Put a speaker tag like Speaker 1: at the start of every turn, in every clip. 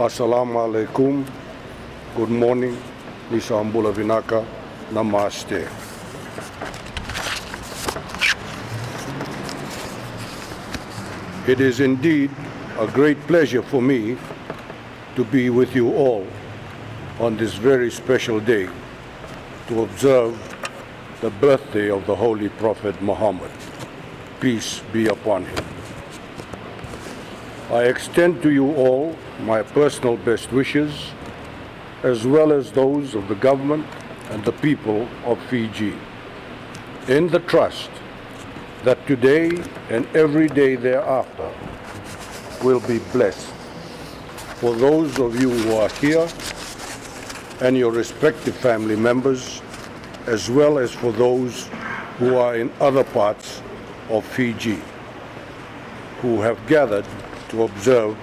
Speaker 1: Assalamu alaikum. Good morning. Nisambula Vinaka. Namaste. It is indeed a great pleasure for me to be with you all on this very special day to observe the birthday of the Holy Prophet Muhammad. Peace be upon him. I extend to you all my personal best wishes, as well as those of the government and the people of Fiji, in the trust that today and every day thereafter will be blessed. For those of you who are here and your respective family members, as well as for those who are in other parts of Fiji, who have gathered to observe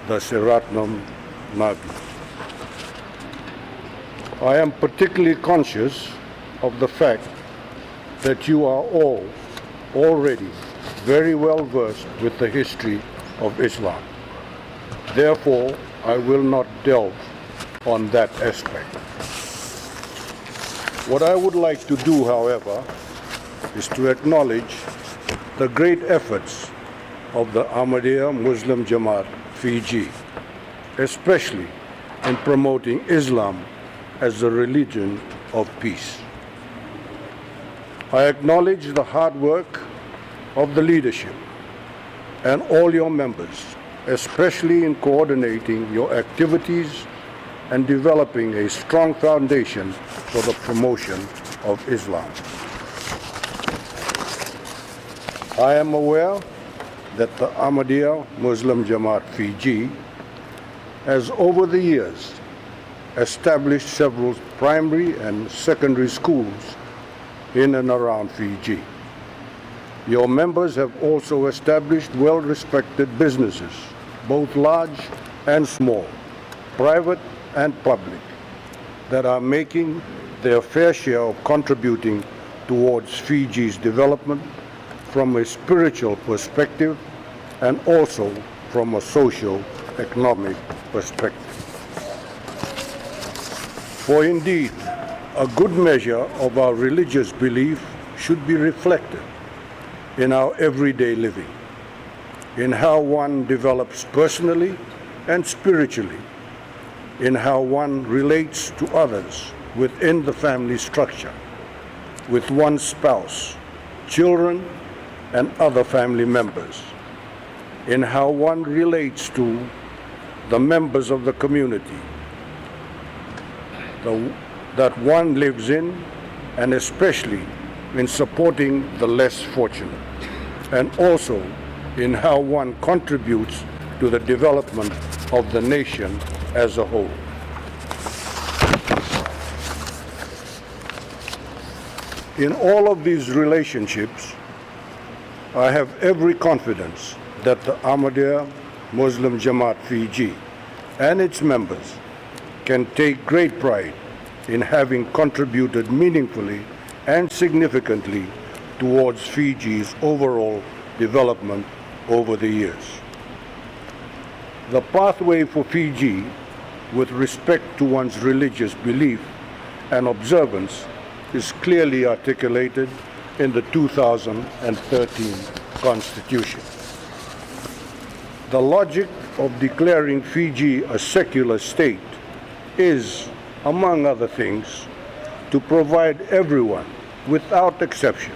Speaker 1: the Seratonam Nagi. I am particularly conscious of the fact that you are all already very well versed with the history of Islam. Therefore, I will not delve on that aspect. What I would like to do, however, is to acknowledge the great efforts of the Ahmadiyya Muslim Jama'at Fiji, especially in promoting Islam as a religion of peace. I acknowledge the hard work of the leadership and all your members, especially in coordinating your activities and developing a strong foundation for the promotion of Islam. I am aware that the Ahmadiyya Muslim Jama'at Fiji has over the years established several primary and secondary schools in and around Fiji. Your members have also established well-respected businesses, both large and small, private and public, that are making their fair share of contributing towards Fiji's development from a spiritual perspective and also from a socio-economic perspective. For indeed, a good measure of our religious belief should be reflected in our everyday living, in how one develops personally and spiritually, in how one relates to others within the family structure, with one's spouse, children, and other family members, in how one relates to the members of the community that one lives in, and especially in supporting the less fortunate, and also in how one contributes to the development of the nation as a whole. In all of these relationships, I have every confidence that the Ahmadiyya Muslim Jama'at Fiji and its members can take great pride in having contributed meaningfully and significantly towards Fiji's overall development over the years. The pathway for Fiji with respect to one's religious belief and observance is clearly articulated in the 2013 Constitution. The logic of declaring Fiji a secular state is, among other things, to provide everyone, without exception,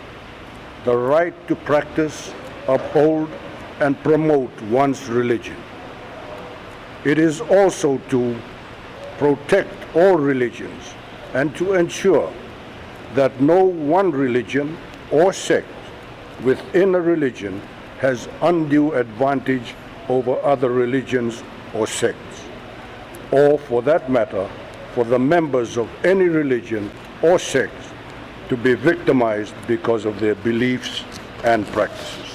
Speaker 1: the right to practice, uphold, and promote one's religion. It is also to protect all religions and to ensure that no one religion or sect within a religion has undue advantage over other religions or sects, or for that matter, for the members of any religion or sect to be victimized because of their beliefs and practices.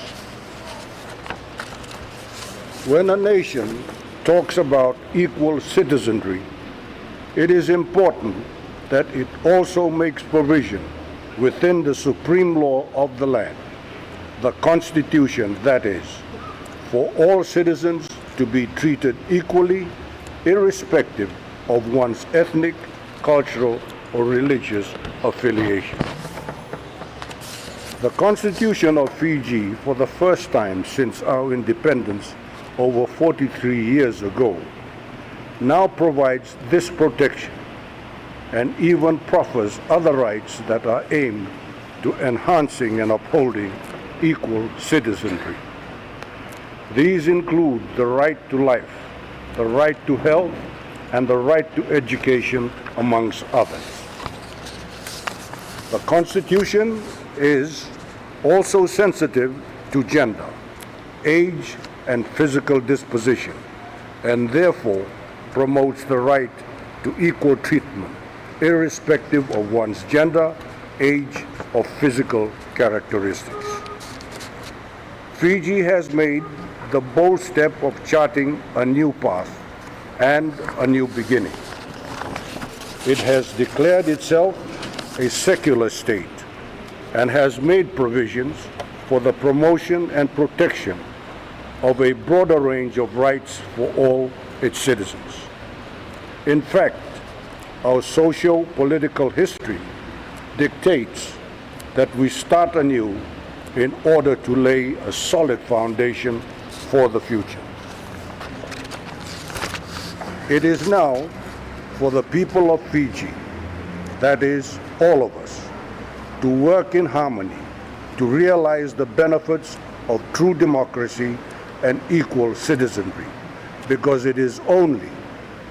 Speaker 1: When a nation talks about equal citizenry, it is important that it also makes provision within the supreme law of the land, the Constitution, that is, for all citizens to be treated equally irrespective of one's ethnic, cultural, or religious affiliation. The Constitution of Fiji, for the first time since our independence over 43 years ago, now provides this protection and even proffers other rights that are aimed to enhancing and upholding equal citizenry. These include the right to life, the right to health, and the right to education, amongst others. The Constitution is also sensitive to gender, age, and physical disposition, and therefore promotes the right to equal treatment, irrespective of one's gender, age, or physical characteristics. Fiji has made the bold step of charting a new path and a new beginning. It has declared itself a secular state and has made provisions for the promotion and protection of a broader range of rights for all its citizens. In fact, our socio-political history dictates that we start anew in order to lay a solid foundation for the future. It is now for the people of Fiji, that is, all of us, to work in harmony to realize the benefits of true democracy and equal citizenry, because it is only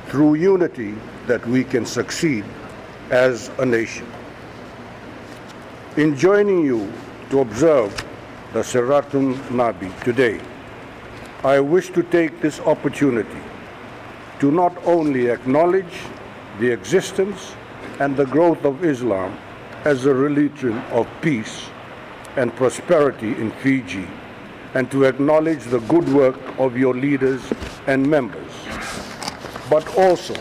Speaker 1: through unity that we can succeed as a nation. In joining you to observe the H.E Ratu Nabi today, I wish to take this opportunity to not only acknowledge the existence and the growth of Islam as a religion of peace and prosperity in Fiji, and to acknowledge the good work of your leaders and members, but also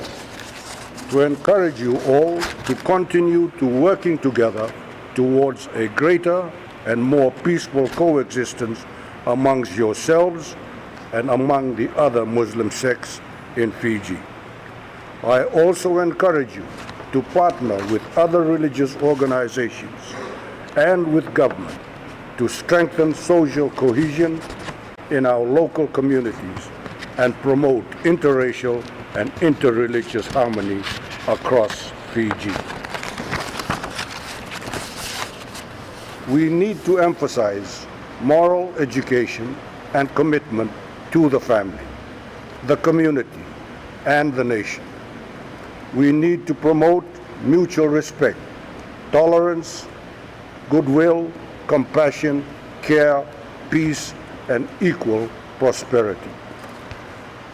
Speaker 1: to encourage you all to continue to working together towards a greater and more peaceful coexistence amongst yourselves and among the other Muslim sects in Fiji. I also encourage you to partner with other religious organizations and with government to strengthen social cohesion in our local communities and promote interracial and interreligious harmony across Fiji. We need to emphasize moral education and commitment to the family, the community, and the nation. We need to promote mutual respect, tolerance, goodwill, compassion, care, peace, and equal prosperity.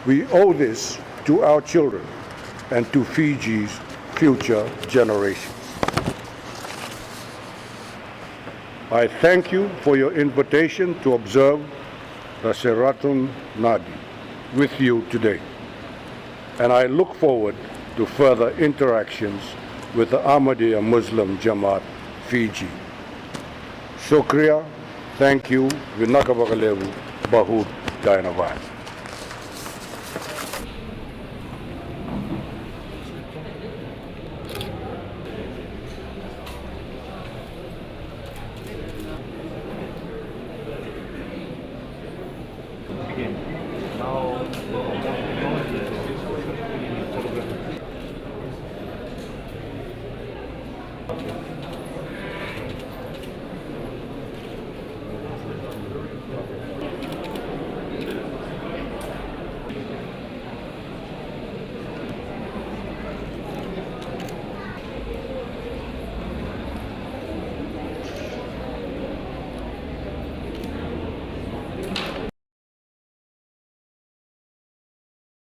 Speaker 1: We owe this to our children and to Fiji's future generations. I thank you for your invitation to observe the H.E Ratu Nabi with you today, and I look forward to further interactions with the Ahmadiyya Muslim Jama'at Fiji. Shukriya, thank you, Vinakabakalevu, Bahut Dainavad.
Speaker 2: Now